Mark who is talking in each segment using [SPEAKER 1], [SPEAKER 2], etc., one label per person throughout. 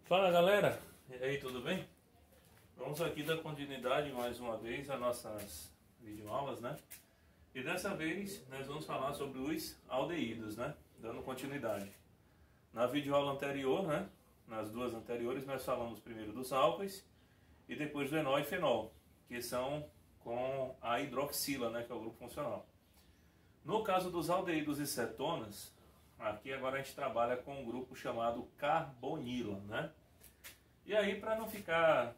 [SPEAKER 1] Fala galera, e aí, tudo bem? Vamos aqui dar continuidade mais uma vez às nossas videoaulas, né? E dessa vez nós vamos falar sobre os aldeídos, né? Dando continuidade. Na videoaula anterior, né? Nas duas anteriores nós falamos primeiro dos álcoois e depois do enol e fenol, que são com a hidroxila, né? Que é o grupo funcional. No caso dos aldeídos e cetonas, aqui agora a gente trabalha com um grupo chamado carbonila, né? E aí, para não ficar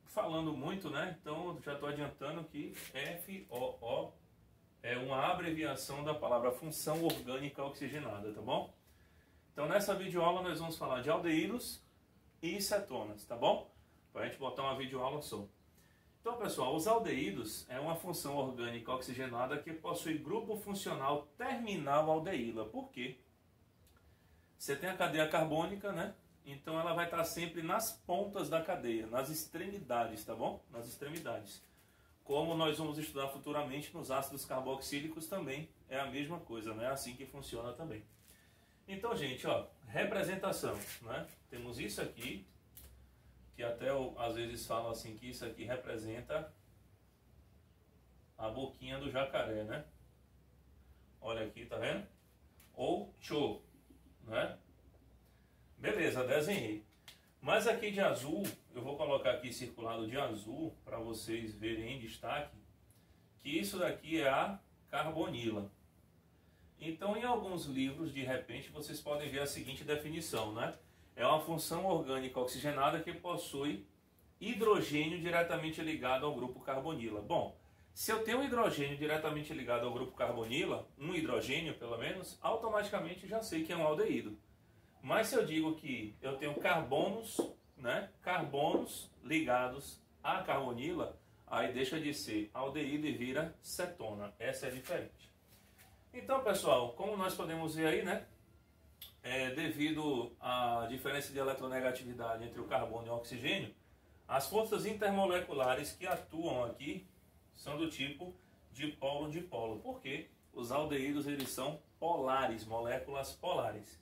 [SPEAKER 1] falando muito, né? Então, já estou adiantando que FOO é uma abreviação da palavra função orgânica oxigenada, tá bom? Então, nessa videoaula nós vamos falar de aldeídos e cetonas, tá bom? Para a gente botar uma videoaula só. Então, pessoal, os aldeídos é uma função orgânica oxigenada que possui grupo funcional terminal aldeíla. Por quê? Você tem a cadeia carbônica, né? Então ela vai estar sempre nas pontas da cadeia, nas extremidades, tá bom? Nas extremidades. Como nós vamos estudar futuramente nos ácidos carboxílicos também é a mesma coisa, né? É assim que funciona também. Então, gente, ó, representação, né? Temos isso aqui, que até às vezes falam assim que isso aqui representa a boquinha do jacaré, né? Olha aqui, tá vendo? Ou cho, né? Beleza, desenhei. Mas aqui de azul, eu vou colocar aqui circulado de azul para vocês verem em destaque que isso daqui é a carbonila. Então, em alguns livros, de repente, vocês podem ver a seguinte definição, né? É uma função orgânica oxigenada que possui hidrogênio diretamente ligado ao grupo carbonila. Bom, se eu tenho um hidrogênio diretamente ligado ao grupo carbonila, um hidrogênio pelo menos, automaticamente já sei que é um aldeído. Mas se eu digo que eu tenho carbonos, né? Carbonos ligados à carbonila, aí deixa de ser aldeído e vira cetona. Essa é diferente. Então, pessoal, como nós podemos ver aí, né? Devido à diferença de eletronegatividade entre o carbono e o oxigênio, as forças intermoleculares que atuam aqui são do tipo dipolo-dipolo. Por quê? Os aldeídos eles são polares, moléculas polares.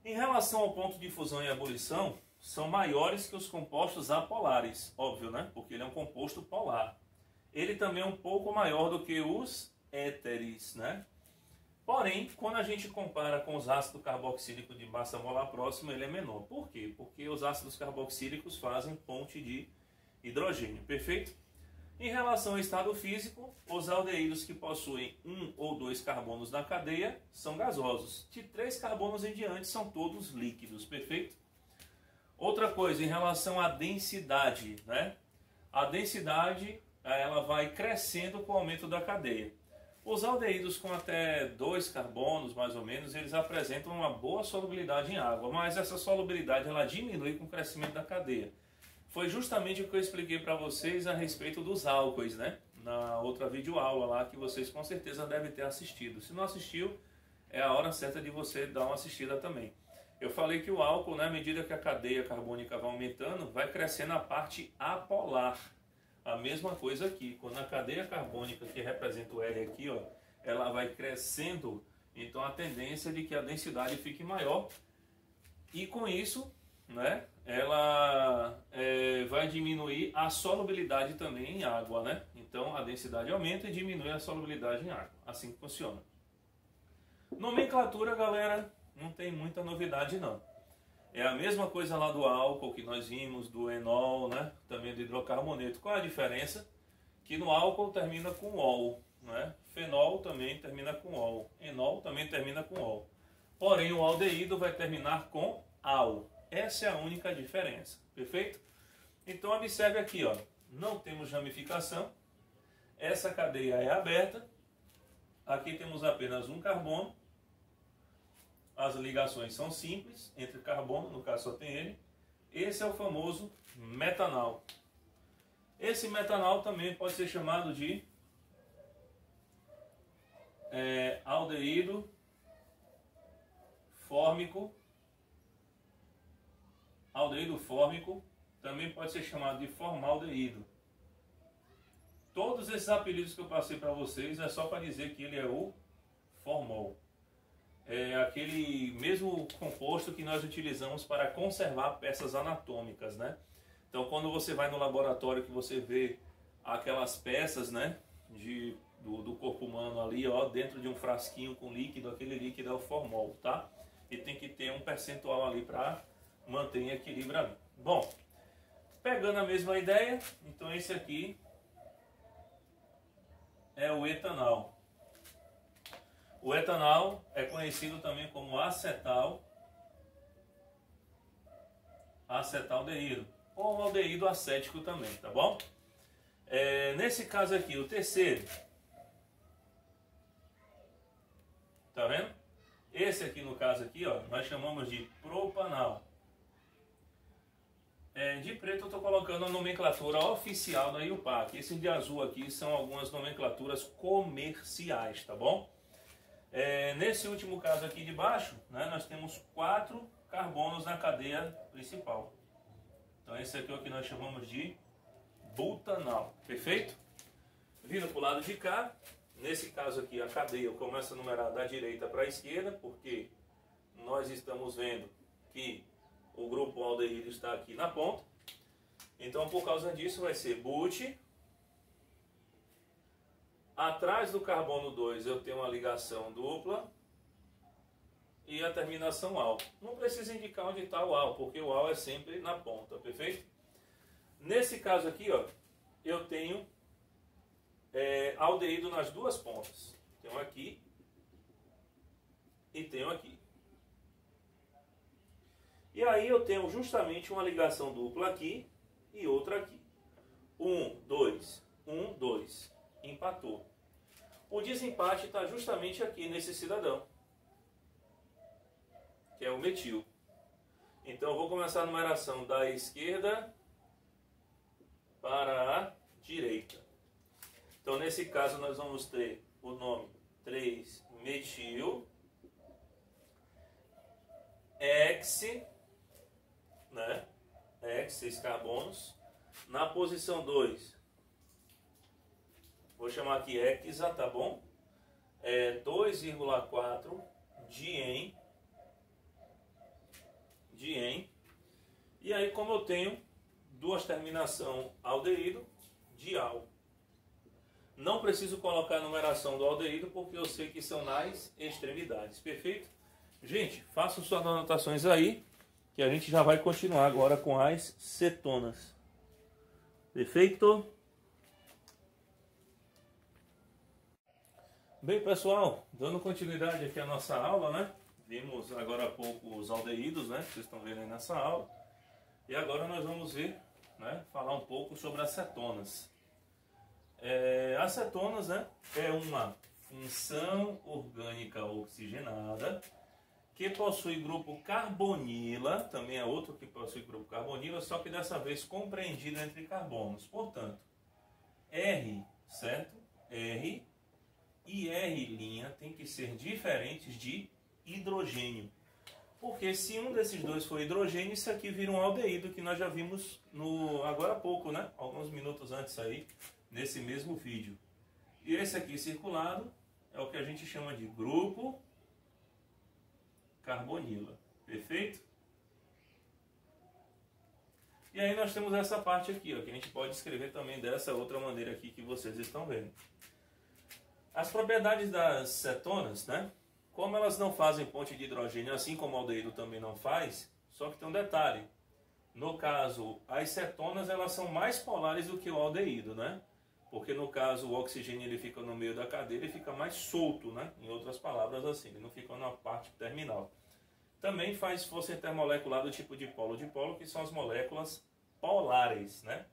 [SPEAKER 1] Em relação ao ponto de fusão e ebulição, são maiores que os compostos apolares, óbvio, né? Porque ele é um composto polar. Ele também é um pouco maior do que os éteres, né? Porém, quando a gente compara com os ácidos carboxílicos de massa molar próxima, ele é menor. Por quê? Porque os ácidos carboxílicos fazem ponte de hidrogênio, perfeito? Em relação ao estado físico, os aldeídos que possuem um ou dois carbonos na cadeia são gasosos. De 3 carbonos em diante são todos líquidos, perfeito? Outra coisa, em relação à densidade, né? A densidade ela vai crescendo com o aumento da cadeia. Os aldeídos com até 2 carbonos, mais ou menos, eles apresentam uma boa solubilidade em água, mas essa solubilidade ela diminui com o crescimento da cadeia. Foi justamente o que eu expliquei para vocês a respeito dos álcoois, né? Na outra videoaula lá, que vocês com certeza devem ter assistido. Se não assistiu, é a hora certa de você dar uma assistida também. Eu falei que o álcool, né, à medida que a cadeia carbônica vai aumentando, vai crescendo a parte apolar. A mesma coisa aqui, quando a cadeia carbônica, que representa o L aqui, ó, ela vai crescendo, então a tendência é de que a densidade fique maior. E com isso, né, ela vai diminuir a solubilidade também em água, né? Então a densidade aumenta e diminui a solubilidade em água. Assim que funciona. Nomenclatura, galera, não tem muita novidade não. É a mesma coisa lá do álcool que nós vimos, do enol, né? Também do hidrocarboneto. Qual a diferença? Que no álcool termina com ol, né? Fenol também termina com ol. Enol também termina com ol. Porém, o aldeído vai terminar com al. Essa é a única diferença, perfeito? Então observe aqui, ó, não temos ramificação, essa cadeia é aberta, aqui temos apenas um carbono, as ligações são simples entre carbono, no caso só tem ele, esse é o famoso metanal. Esse metanal também pode ser chamado de aldeído fórmico. Aldeído fórmico também pode ser chamado de formaldeído. Todos esses apelidos que eu passei para vocês é só para dizer que ele é o formol. é aquele mesmo composto que nós utilizamos para conservar peças anatômicas, né? Então, quando você vai no laboratório que você vê aquelas peças, né, do corpo humano ali, ó, dentro de um frasquinho com líquido, aquele líquido é o formol, tá? E tem que ter um percentual ali para manter em equilíbrio ali. Bom, pegando a mesma ideia, então esse aqui é o etanol. O etanol é conhecido também como acetaldeído, ou aldeído acético também, tá bom? Nesse caso aqui, o terceiro, tá vendo? Esse aqui, no caso aqui, ó, nós chamamos de propanal. De preto eu estou colocando a nomenclatura oficial da IUPAC. Esses de azul aqui são algumas nomenclaturas comerciais, tá bom? Nesse último caso aqui de baixo, né, nós temos 4 carbonos na cadeia principal. Então esse aqui é o que nós chamamos de butanal, perfeito? Vindo para o lado de cá, nesse caso aqui a cadeia eu começo a numerar da direita para a esquerda, porque nós estamos vendo que o grupo aldeído está aqui na ponta. Então por causa disso vai ser but. Atrás do carbono 2 eu tenho uma ligação dupla e a terminação al. Não precisa indicar onde está o al, porque o al é sempre na ponta, perfeito? Nesse caso aqui, ó, eu tenho aldeído nas duas pontas. Tenho aqui e tenho aqui. E aí eu tenho justamente uma ligação dupla aqui e outra aqui. 1, 2, 1, 2. Empatou. O desempate está justamente aqui nesse cidadão, que é o metil. Então eu vou começar a numeração da esquerda para a direita. Então nesse caso nós vamos ter o nome 3-metil, X, né? X, 6 carbonos. Na posição 2, vou chamar aqui hexa, tá bom? 2,4 dien. E aí, como eu tenho duas terminações aldeído, dial. Não preciso colocar a numeração do aldeído, porque eu sei que são nas extremidades, perfeito? Gente, façam suas anotações aí, que a gente já vai continuar agora com as cetonas. Perfeito? Bem, pessoal, dando continuidade aqui à nossa aula, né? Vimos agora há pouco os aldeídos, né? Vocês estão vendo aí nessa aula. E agora nós vamos ver, né? Falar um pouco sobre as cetonas. As cetonas, né? É uma função orgânica oxigenada que possui grupo carbonila, também é outro que possui grupo carbonila, só que dessa vez compreendido entre carbonos. Portanto, R, certo? R e R' tem que ser diferentes de hidrogênio. Porque se um desses dois for hidrogênio, isso aqui vira um aldeído, que nós já vimos agora há pouco, né? Alguns minutos antes aí, nesse mesmo vídeo. E esse aqui circulado é o que a gente chama de grupo carbonila. Perfeito? E aí nós temos essa parte aqui, ó, que a gente pode escrever também dessa outra maneira aqui que vocês estão vendo. As propriedades das cetonas, né? Como elas não fazem ponte de hidrogênio, assim como o aldeído também não faz, só que tem um detalhe. No caso, as cetonas elas são mais polares do que o aldeído, né? Porque no caso o oxigênio ele fica no meio da cadeia, ele fica mais solto, né? Em outras palavras assim, ele não fica na parte terminal. Também faz força intermolecular do tipo dipolo, que são as moléculas polares, né?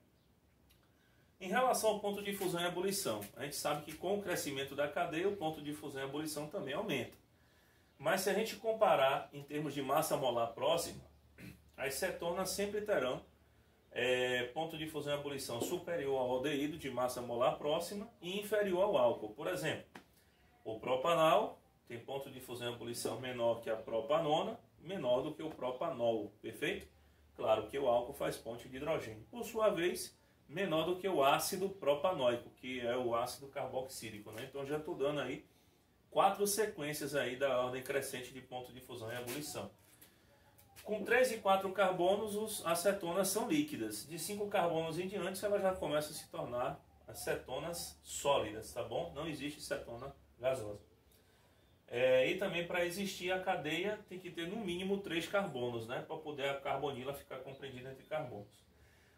[SPEAKER 1] Em relação ao ponto de fusão e ebulição, a gente sabe que com o crescimento da cadeia, o ponto de fusão e ebulição também aumenta. Mas se a gente comparar em termos de massa molar próxima, as cetonas sempre terão ponto de fusão e ebulição superior ao aldeído de massa molar próxima e inferior ao álcool. Por exemplo, o propanal tem ponto de fusão e ebulição menor que a propanona, menor do que o propanol, perfeito? Claro que o álcool faz ponte de hidrogênio. Por sua vez, menor do que o ácido propanóico, que é o ácido carboxílico, né? Então já estou dando aí 4 sequências aí da ordem crescente de ponto de fusão e ebulição. Com 3 e 4 carbonos, as cetonas são líquidas. De 5 carbonos em diante, elas já começam a se tornar as cetonas sólidas, tá bom? Não existe cetona gasosa. E também para existir a cadeia tem que ter no mínimo 3 carbonos, né? Para poder a carbonila ficar compreendida entre carbonos.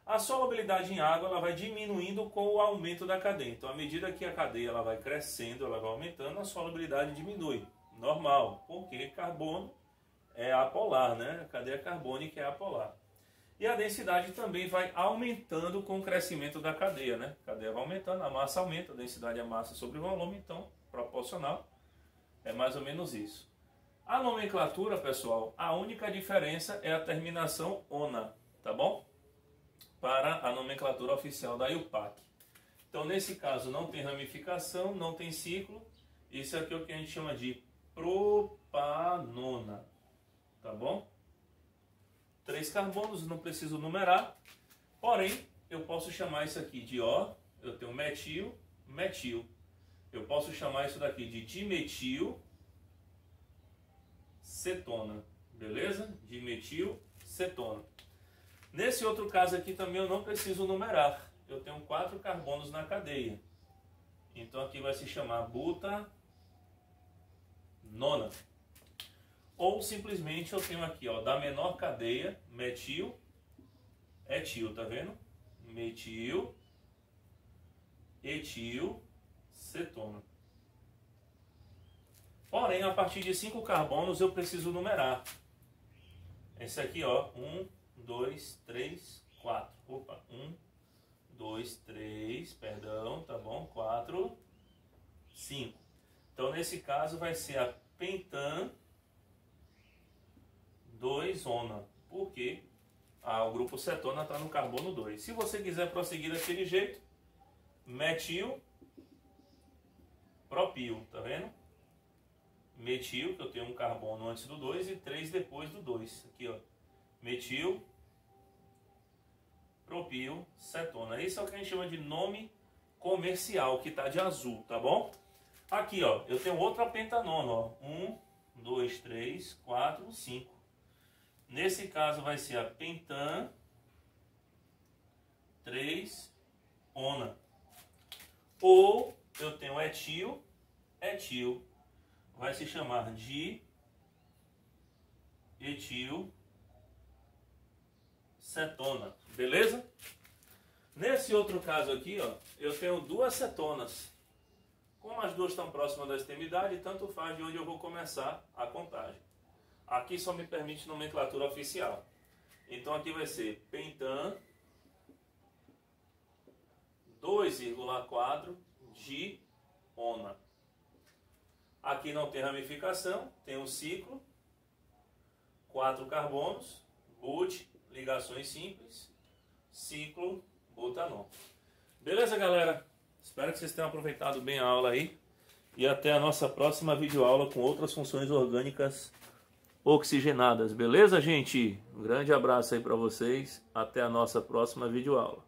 [SPEAKER 1] A solubilidade em água ela vai diminuindo com o aumento da cadeia. Então, à medida que a cadeia ela vai crescendo, ela vai aumentando, a solubilidade diminui. Normal, porque carbono é apolar, né? A cadeia carbônica é apolar. E a densidade também vai aumentando com o crescimento da cadeia, né? A cadeia vai aumentando, a massa aumenta, a densidade é massa sobre volume, então, proporcional, é mais ou menos isso. A nomenclatura, pessoal, a única diferença é a terminação ONA, tá bom? Para a nomenclatura oficial da IUPAC. Então, nesse caso, não tem ramificação, não tem ciclo. Isso aqui é o que a gente chama de propanona. Tá bom? 3 carbonos, não preciso numerar. Porém, eu posso chamar isso aqui de O. Eu tenho metil, metil. Eu posso chamar isso daqui de dimetil cetona. Beleza? Dimetil cetona. Nesse outro caso aqui também eu não preciso numerar. Eu tenho 4 carbonos na cadeia. Então aqui vai se chamar butanona. Ou simplesmente eu tenho aqui, ó, da menor cadeia, metil, etil, tá vendo? Metil, etil, cetona. Porém, a partir de 5 carbonos eu preciso numerar. Esse aqui, ó, 1, 2, 3, 4. Opa, 1, 2, 3, perdão, tá bom? 4, 5. Então, nesse caso, vai ser a pentan 2-ona. Por quê? O grupo cetona está no carbono 2. Se você quiser prosseguir daquele jeito, metil, propil, tá vendo? Metil, que eu tenho um carbono antes do 2 e 3 depois do 2. Aqui, ó. Metil, propil, cetona. Isso é o que a gente chama de nome comercial, que está de azul, tá bom? Aqui, ó, eu tenho outra pentanona, ó. 1, 2, 3, 4, 5. Nesse caso vai ser a pentan 3-ona. Ou eu tenho etil, etil. Vai se chamar de etil cetona, beleza? Nesse outro caso aqui, ó, eu tenho 2 cetonas. Como as duas estão próximas da extremidade, tanto faz de onde eu vou começar a contagem. Aqui só me permite nomenclatura oficial. Então aqui vai ser pentan 2,4 de ona. Aqui não tem ramificação, tem um ciclo, 4 carbonos, but, ligações simples, ciclo, butanon. Beleza, galera? Espero que vocês tenham aproveitado bem a aula aí. E até a nossa próxima videoaula com outras funções orgânicas oxigenadas. Beleza, gente? Um grande abraço aí para vocês. Até a nossa próxima videoaula.